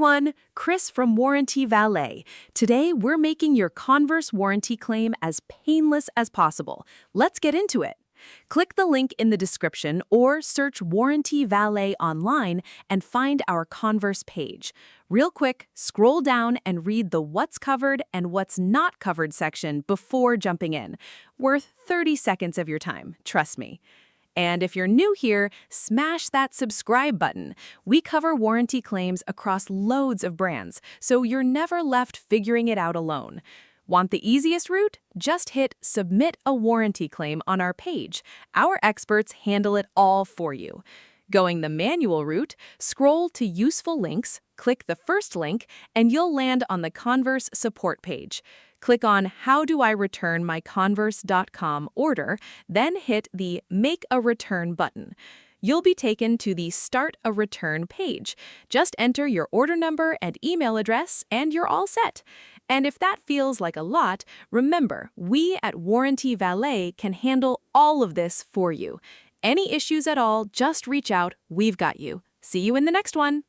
everyone, Chris from Warranty Valet. Today, we're making your Converse warranty claim as painless as possible. Let's get into it. Click the link in the description or search Warranty Valet online and find our Converse page. Real quick, scroll down and read the What's Covered and What's Not Covered section before jumping in. Worth 30 seconds of your time, trust me. And if you're new here, smash that subscribe button. We cover warranty claims across loads of brands, so you're never left figuring it out alone. Want the easiest route? Just hit Submit a Warranty Claim on our page. Our experts handle it all for you. Going the manual route, scroll to Useful Links, click the first link, and you'll land on the Converse support page. Click on How do I return my Converse.com order, then hit the Make a Return button. You'll be taken to the Start a Return page. Just enter your order number and email address, and you're all set. And if that feels like a lot, remember, we at Warranty Valet can handle all of this for you. Any issues at all, just reach out. We've got you. See you in the next one.